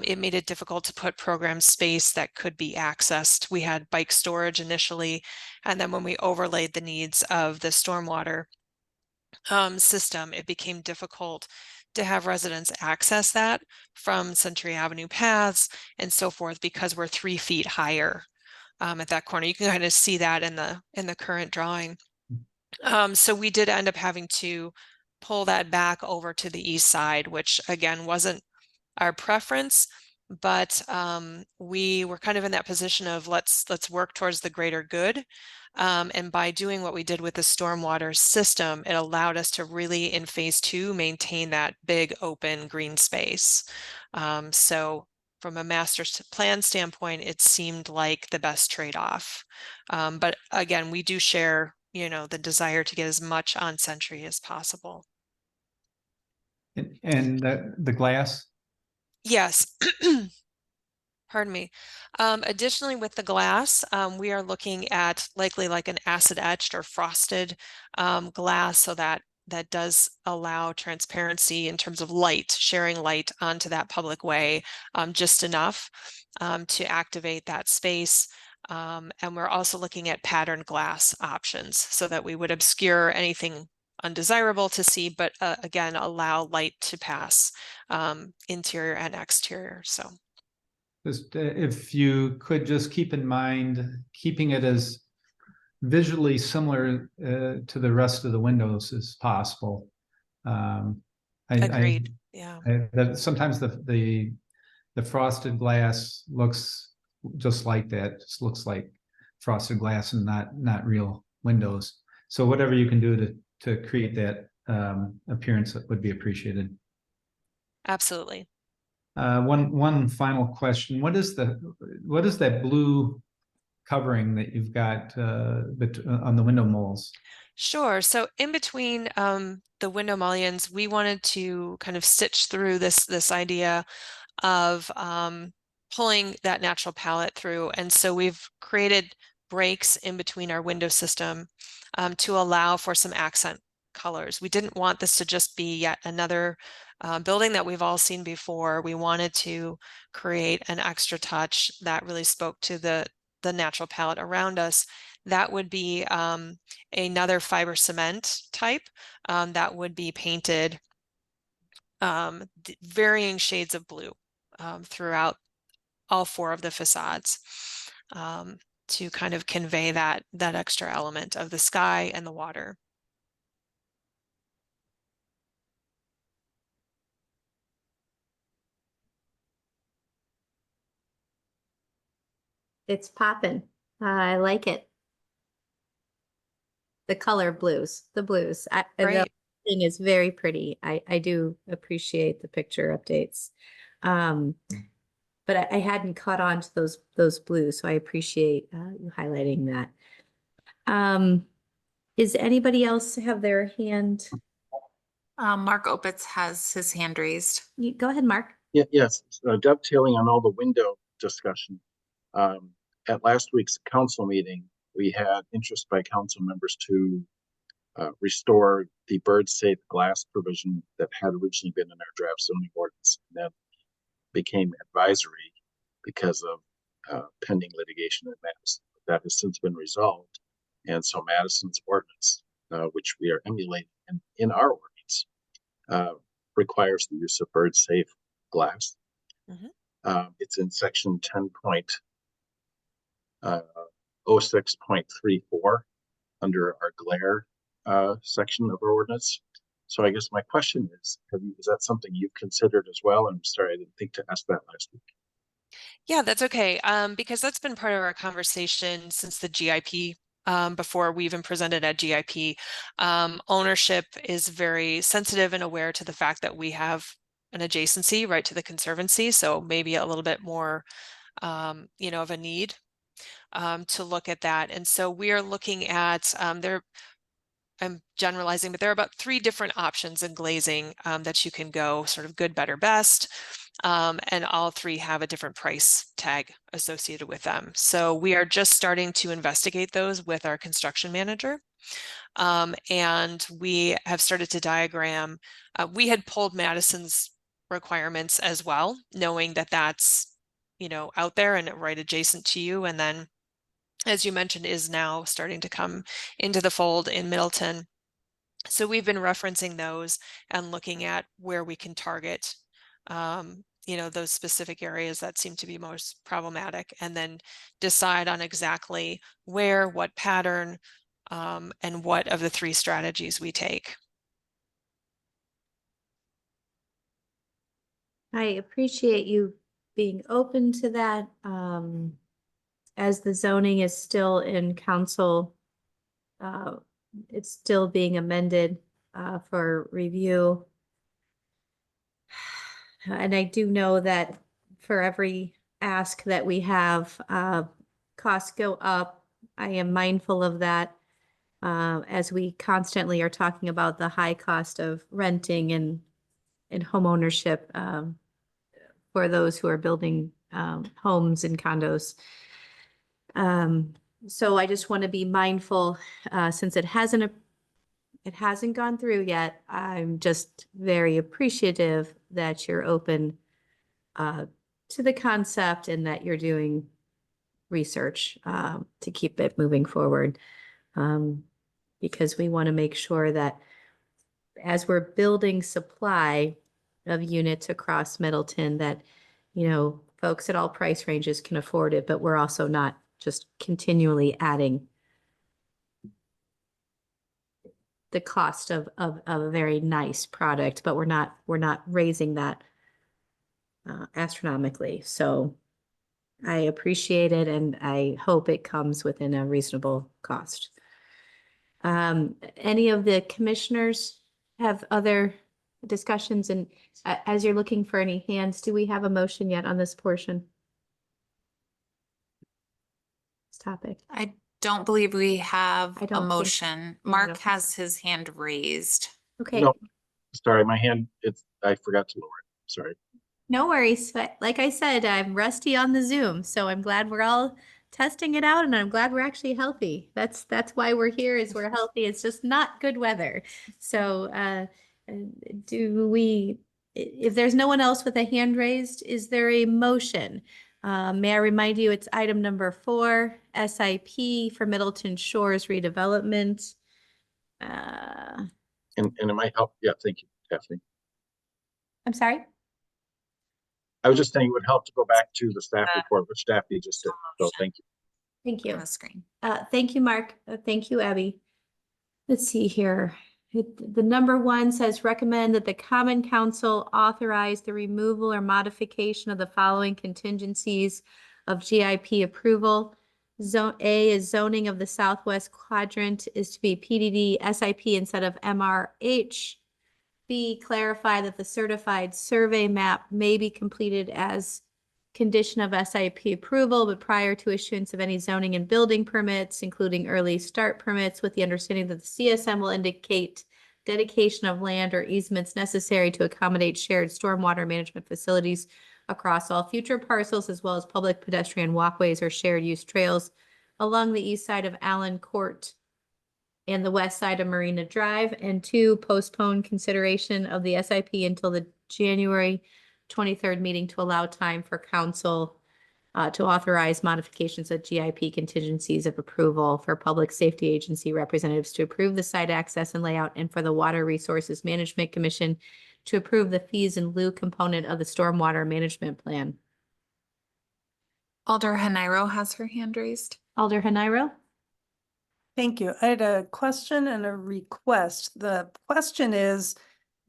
It made it difficult to put program space that could be accessed. We had bike storage initially, and then when we overlaid the needs of the stormwater system, it became difficult to have residents access that from Century Avenue paths and so forth because we're 3 feet higher. At that corner. You can kind of see that in the current drawing. So we did end up having to pull that back over to the east side, which again wasn't our preference, but we were kind of in that position of let's work towards the greater good. And by doing what we did with the stormwater system, it allowed us to really, in phase 2, maintain that big open green space. So from a master plan standpoint, it seemed like the best trade-off. But again, we do share, the desire to get as much on Century as possible. And the glass? Yes. Pardon me. Additionally, with the glass, we are looking at likely like an acid etched or frosted glass, so that does allow transparency in terms of light, sharing light onto that public way, just enough to activate that space. And we're also looking at patterned glass options so that we would obscure anything undesirable to see, but again, allow light to pass interior and exterior. So. Just if you could just keep in mind, keeping it as visually similar to the rest of the windows as possible. Agreed. Yeah. That sometimes the frosted glass looks just like that. Just looks like frosted glass and not real windows. So whatever you can do to create that appearance would be appreciated. Absolutely. One final question. What is that blue covering that you've got on the window moles? Sure. So in between the window mullions, we wanted to kind of stitch through this idea of pulling that natural palette through. And so we've created breaks in between our window system to allow for some accent colors. We didn't want this to just be yet another building that we've all seen before. We wanted to create an extra touch that really spoke to the natural palette around us. That would be another fiber cement type that would be painted varying shades of blue throughout all 4 of the facades to kind of convey that extra element of the sky and the water. It's popping. I like it. The color blues, the blues. The Great. thing is very pretty. I do appreciate the picture updates. But I hadn't caught on to those blues, so I appreciate you highlighting that. Is anybody else have their hand? Mark Opitz has his hand raised. Go ahead, Mark. Yes, dovetailing on all the window discussion. At last week's council meeting, we had interest by council members to restore the bird safe glass provision that had originally been in our draft zoning ordinance and then became advisory because of pending litigation in Madison. That has since been resolved. And so Madison's ordinance, which we are emulating in our ordinance, requires the use of bird safe glass. It's in section 10.06.34 under our glare section of our ordinance. So I guess my question is that something you've considered as well? I'm sorry, I didn't think to ask that last week. Yeah, that's okay. Because that's been part of our conversation since the GIP, before we even presented at GIP. Ownership is very sensitive and aware to the fact that we have an adjacency right to the Conservancy. So maybe a little bit more, you know, of a need to look at that. And so we are looking at I'm generalizing, but there are about 3 different options in glazing that you can go, sort of good, better, best. And all 3 have a different price tag associated with them. So we are just starting to investigate those with our construction manager. And we have started to diagram. We had pulled Madison's requirements as well, knowing that that's, you know, out there and right adjacent to you. And then, as you mentioned, is now starting to come into the fold in Middleton. So we've been referencing those and looking at where we can target, you know, those specific areas that seem to be most problematic, and then decide on exactly where, what pattern, and what of the 3 strategies we take. I appreciate you being open to that. As the zoning is still in council, it's still being amended for review. And I do know that for every ask that we have, costs go up. I am mindful of that as we constantly are talking about the high cost of renting and home ownership for those who are building homes and condos. So I just want to be mindful since it hasn't gone through yet. I'm just very appreciative that you're open to the concept and that you're doing research to keep it moving forward. Because we want to make sure that as we're building supply of units across Middleton, that, you know, folks at all price ranges can afford it, but we're also not just continually adding the cost of a very nice product, but we're not raising that astronomically. So I appreciate it, and I hope it comes within a reasonable cost. Any of the commissioners have other discussions? And as you're looking for any hands, do we have a motion yet on this portion? This topic. I don't believe we have I a don't think- motion. I Mark don't think has his hand raised. Okay. No, sorry, my hand, I forgot to lower it. Sorry. No worries. But like I said, I'm rusty on the Zoom, so I'm glad we're all testing it out, and I'm glad we're actually healthy. That's why we're here, is we're healthy. It's just not good weather. So if there's no one else with a hand raised, is there a motion? May I remind you, it's item number 4, SIP for Middleton Shores redevelopment. And it might help. Yeah, thank you, Daphne. I'm sorry? I was just saying it would help to go back to the staff report, which Daphne just did. So thank you. Thank you. On the screen. Thank you, Mark. Thank you, Abby. Let's see here. The number 1 says recommend that the Common Council authorize the removal or modification of the following contingencies of GIP approval. Zone A is zoning of the southwest quadrant is to be PDD SIP instead of MRH. B, clarify that the certified survey map may be completed as condition of SIP approval, but prior to issuance of any zoning and building permits, including early start permits, with the understanding that the CSM will indicate dedication of land or easements necessary to accommodate shared stormwater management facilities across all future parcels, as well as public pedestrian walkways or shared use trails along the east side of Allen Court and the west side of Marina Drive, and 2, postpone consideration of the SIP until the January 23rd meeting to allow time for council to authorize modifications of GIP contingencies of approval for Public Safety Agency representatives to approve the site access and layout, and for the Water Resources Management Commission to approve the fees in lieu component of the stormwater management plan. Alder Haniro has her hand raised. Alder Haniro? Thank you. I had a question and a request. The question is,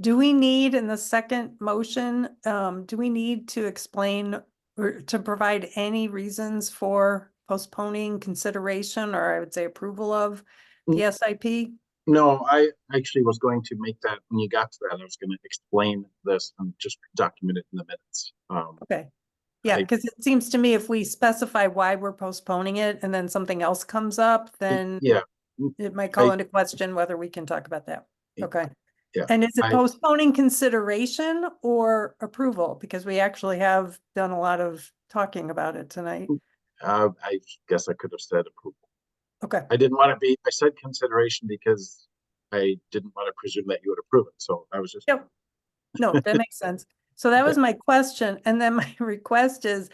do we need in the second motion, do we need to explain or to provide any reasons for postponing consideration, or I would say approval of the SIP? No, I actually was going to make that, when you got to that, I was going to explain this and just document it in the minutes. Okay. Yeah, because it seems to me if we specify why we're postponing it and then something else comes up, then Yeah, it might call into question whether we can talk about that. Yeah. Okay. yeah. And is it I- postponing consideration or approval? Because we actually have done a lot of talking about it tonight. I guess I could have said approval. Okay, I didn't want to be, I said consideration because I didn't want to presume that you would approve it. So I was just. Yep. No, that makes sense. So that was my question. And then my request is,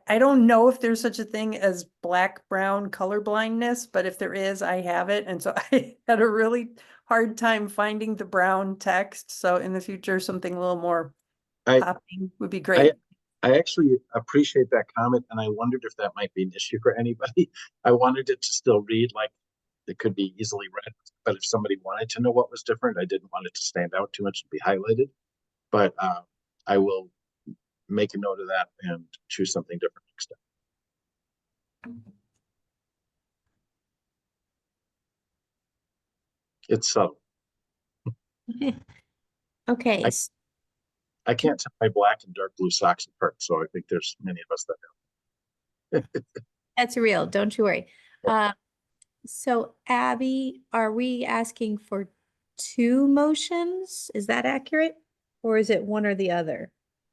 I don't know if there's such a thing as black-brown color blindness, but if there is, I have it. And so I had a really hard time finding the brown text. So in the future, something a little more I- popping would be great. I actually appreciate that comment, and I wondered if that might be an issue for anybody. I wanted it to still read like it could be easily read, but if somebody wanted to know what was different, I didn't want it to stand out too much and be highlighted. But I will make a note of that and choose something different next time. It's subtle. Okay, I can't tell my black and dark blue socks apart, so I think there's many of us that have. that's real. Don't you worry. So Abby, are we asking for 2 motions? Is that accurate? Or is it one or the other?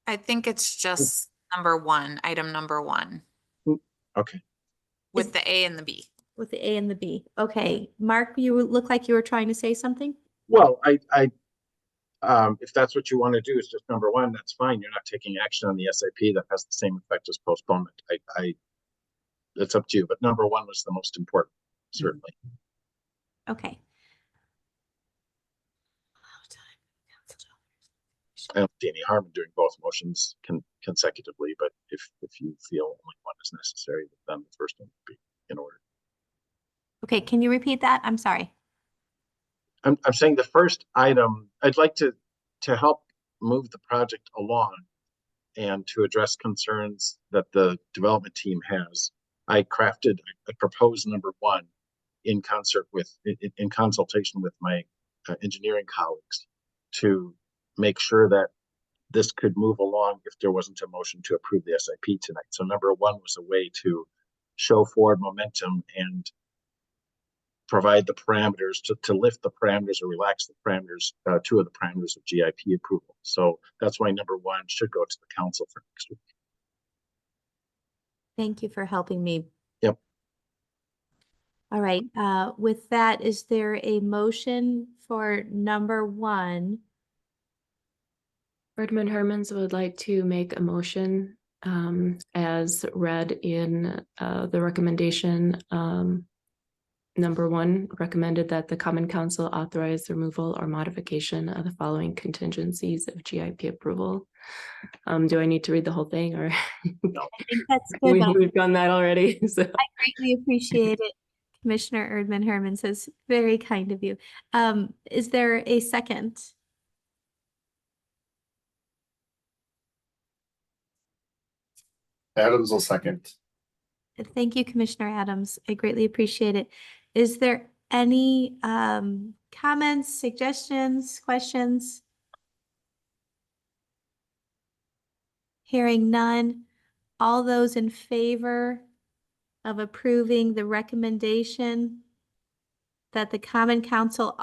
I think it's just number 1, item number 1, Okay. with the A and the B. With the A and the B. Okay, Mark, you look like you were trying to say something? Well, if that's what you want to do, is just number 1, that's fine. You're not taking action on the SIP that has the same effect as postponement. It's up to you, but number 1 was the most important, certainly. Okay. I don't see any harm in doing both motions consecutively, but if you feel only one is necessary, then the first one would be in order. Okay, can you repeat that? I'm sorry. I'm saying the first item, I'd like to help move the project along and to address concerns that the development team has. I proposed number 1 in consultation with my engineering colleagues to make sure that this could move along if there wasn't a motion to approve the SIP tonight. So number 1 was a way to show forward momentum and provide the parameters to lift the parameters or relax the parameters, 2 of the parameters of GIP approval. So that's why number 1 should go to the council for next week. Thank you for helping me. Yep. All right, with that, is there a motion for number 1? Erdman Hermans would like to make a motion as read in the recommendation. Number 1, recommended that the Common Council authorize the removal or modification of the following contingencies of GIP approval. Do I need to read the whole thing, or I think that's good. we've done that already? So. I greatly appreciate it. Commissioner Erdman Herman says, very kind of you. Is there a second? Adams will second. Thank you, Commissioner Adams. I greatly appreciate it. Is there any comments, suggestions, questions? Hearing none. All those in favor of approving the recommendation that the Common Council,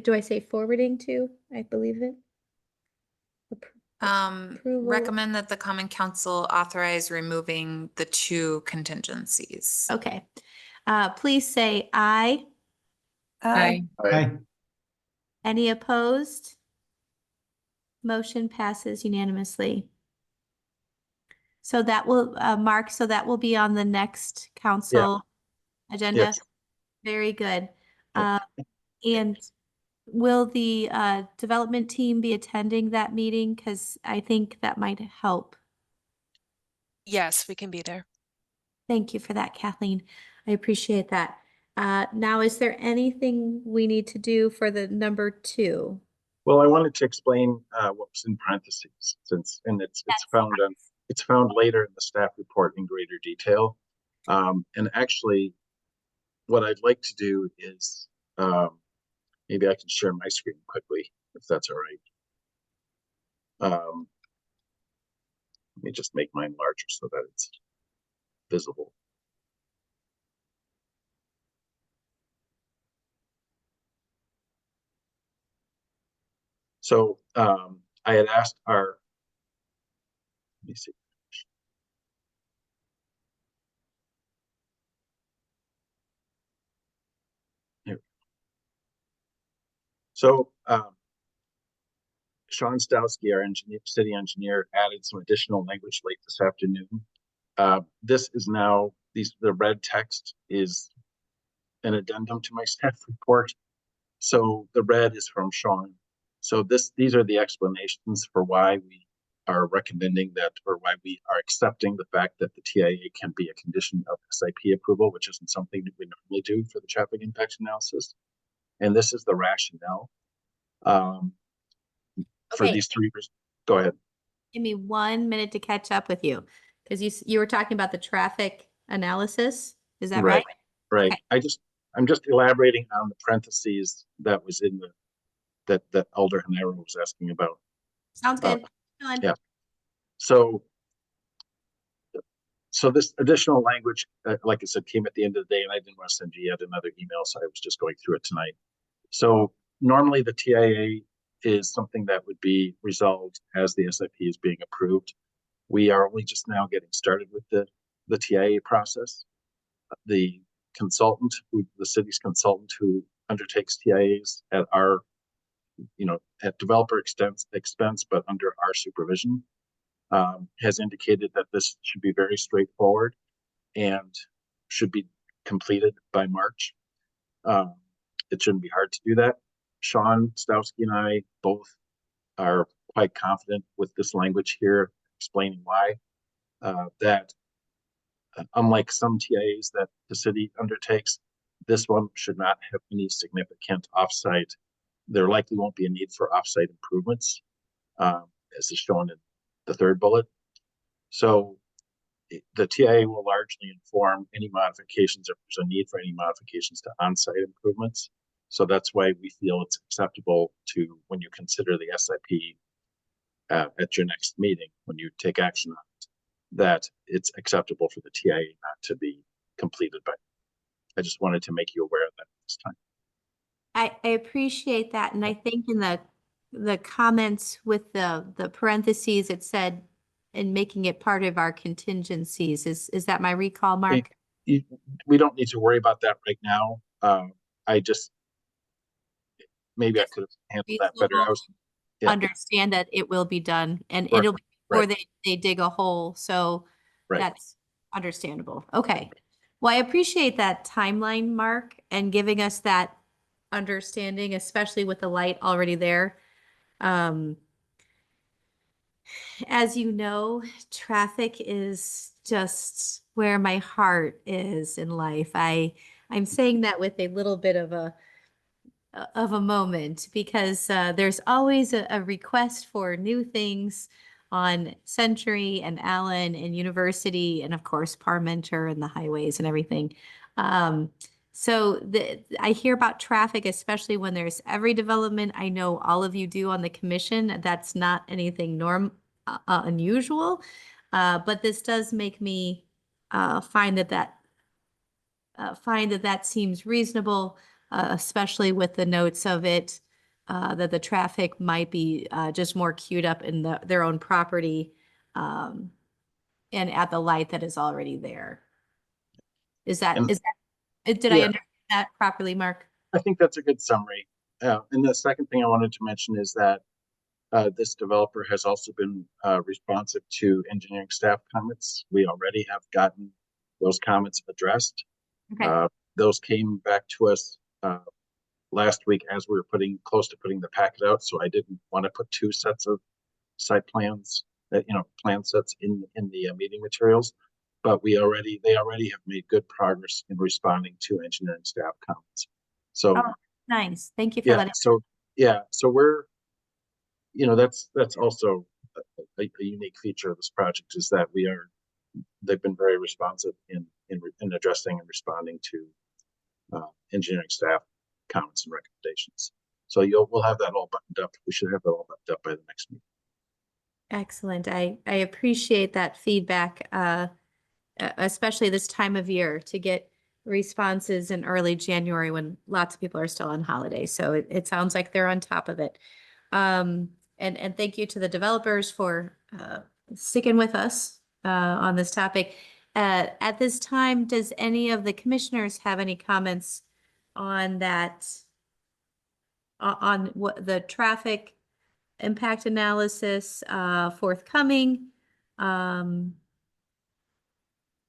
do I say forwarding to? I believe it. Approval. Recommend that the Common Council authorize removing the 2 contingencies. Okay. please say aye. Aye. Aye. Any opposed? Motion passes unanimously. So that will, Mark, so that will be on the next council agenda? Yes. Very good. Yeah. And will the development team be attending that meeting? Because I think that might help. Yes, we can be there. Thank you for that, Kathleen. I appreciate that. Now, is there anything we need to do for the number 2? Well, I wanted to explain what was in parentheses since, and it's found later in the staff report in greater detail. And actually, what I'd like to do is maybe I can share my screen quickly if that's all right. Let me just make mine larger so that it's visible. So I had asked let me see. Here. So Sean Stowski, our city engineer, added some additional language late this afternoon. This is now, the red text is an addendum to my staff report. So the red is from Sean. So these are the explanations for why we are recommending that, or why we are accepting the fact that the TIA can be a condition of SIP approval, which isn't something that we normally do for the traffic impact analysis. And this is the rationale for Okay. these 3 reasons. Go ahead. Give me 1 minute to catch up with you, because you were talking about the traffic analysis. Is that right? Right. Okay. I'm just elaborating on the parentheses that was in that Alder Hanero was asking about. Sounds good. Go on. Yeah. So this additional language, like I said, came at the end of the day, and I didn't want to send you yet another email, so I was just going through it tonight. So normally the TIA is something that would be resolved as the SIP is being approved. We are only just now getting started with the TIA process. The consultant, the city's consultant who undertakes TIAs at our, at developer expense, but under our supervision, has indicated that this should be very straightforward and should be completed by March. It shouldn't be hard to do that. Sean Stowski and I both are quite confident with this language here, explaining why, that unlike some TIAs that the city undertakes, this one should not have any significant offsite. There likely won't be a need for offsite improvements, as is shown in the 3rd bullet. So the TIA will largely inform any modifications, if there's a need for any modifications to on-site improvements. So that's why we feel it's acceptable to, when you consider the SIP at your next meeting, when you take action on it, that it's acceptable for the TIA not to be completed by. I just wanted to make you aware of that this time. I appreciate that, and I think in the comments with the parentheses, it said, and making it part of our contingencies. Is that my recall, Mark? We don't need to worry about that right now. I just, maybe I could have handled that better. Understand that it will be done, and Right, it'll be before right. they dig a hole, so Right. that's understandable. Okay. Well, I appreciate that timeline, Mark, and giving us that understanding, especially with the light already there. As you know, traffic is just where my heart is in life. I'm saying that with a little bit of a moment, because there's always a request for new things on Century and Allen and University, and of course Parmenter and the highways and everything. So I hear about traffic, especially when there's every development. I know all of you do on the commission. That's not anything unusual, but this does make me find that seems reasonable, especially with the notes of it, that the traffic might be just more queued up in their own property, and at the light that is already there. Is that Did I Yeah. understand that properly, Mark? I think that's a good summary. And the second thing I wanted to mention is that this developer has also been responsive to engineering staff comments. We already have gotten those comments addressed. Okay. Those came back to us last week as we were close to putting the packet out. So I didn't want to put two sets of site plans, plan sets in the meeting materials. But they already have made good progress in responding to engineering staff comments. So Oh, nice. Thank you for yeah, letting. so we're, that's also a unique feature of this project is that they've been very responsive in addressing and responding to engineering staff comments and recommendations. So we'll have that all buttoned up. We should have that all buttoned up by the next meeting. Excellent. I appreciate that feedback, especially this time of year to get responses in early January when lots of people are still on holiday. So it sounds like they're on top of it. And thank you to the developers for sticking with us on this topic. At this time, does any of the commissioners have any comments on that? On what the traffic impact analysis forthcoming,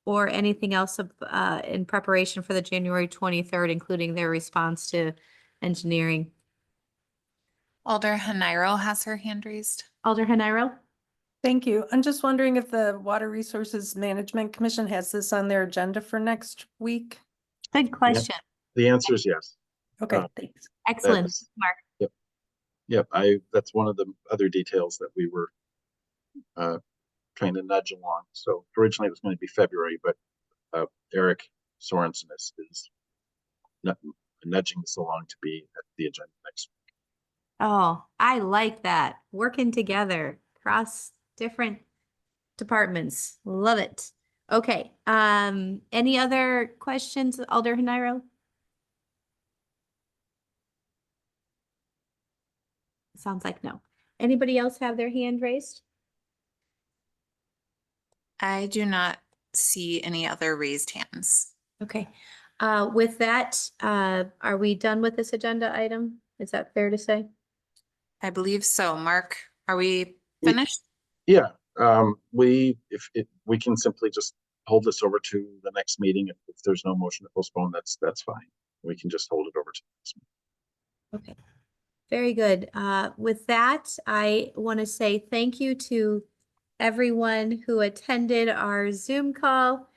or anything else in preparation for the January 23rd, including their response to engineering? Alder Haniro has her hand raised. Alder Haniro? Thank you. I'm just wondering if the Water Resources Management Commission has this on their agenda for next week? Good question. The answer is yes. Okay, thanks. Excellent, That's- Mark. Yep. That's one of the other details that we were trying to nudge along. So originally it was going to be February, but Eric Sorensen is nudging this along to be at the agenda next week. Oh, I like that. Working together across different departments. Love it. Okay. Any other questions, Alder Haniro? Sounds like no. Anybody else have their hand raised? I do not see any other raised hands. Okay. With that, are we done with this agenda item? Is that fair to say? I believe so. Mark, are we finished? Yeah. We can simply just hold this over to the next meeting. If there's no motion to postpone, that's fine. We can just hold it over to the next meeting. Okay. Very good. With that, I want to say thank you to everyone who attended our Zoom call.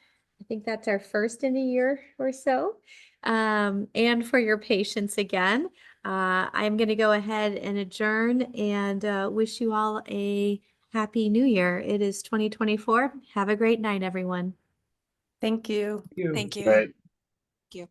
I think that's our first in a year or so. And for your patience again. I'm going to go ahead and adjourn and wish you all a happy new year. It is 2024. Have a great night, everyone. Thank you. Thank you. Right. Thank you.